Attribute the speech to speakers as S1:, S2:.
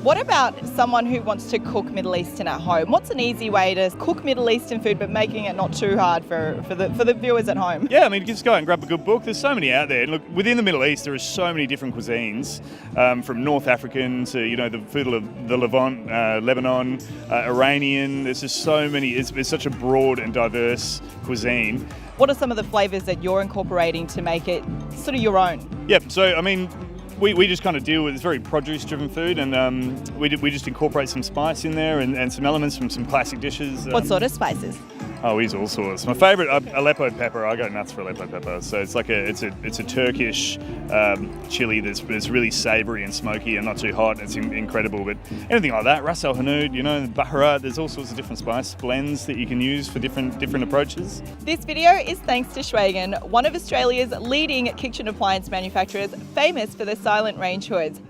S1: What about someone who wants to cook Middle Eastern at home? What's an easy way to cook Middle Eastern food but making it not too hard for the viewers at home?
S2: Yeah, I mean, just go out and grab a good book. There's so many out there. And look, within the Middle East, there are so many different cuisines, from North African to, the food of the Levant, Lebanon, Iranian. There's just so many. It's such a broad and diverse cuisine.
S1: What are some of the flavours that you're incorporating to make it sort of your own?
S2: Yep, so, I mean, we just kind of deal with, it's very produce-driven food, and we just incorporate some spice in there and some elements from some classic dishes.
S1: What sort of spices?
S2: Oh, we use all sorts. My favourite, Aleppo pepper. I go nuts for Aleppo pepper. So it's like it's a Turkish chili that's really savoury and smoky and not too hot. It's incredible. But anything like that, Ras El Hanout, Baharat. There's all sorts of different spice blends that you can use for different approaches.
S1: This video is thanks to Schweigen, one of Australia's leading kitchen appliance manufacturers, famous for their silent range hoods.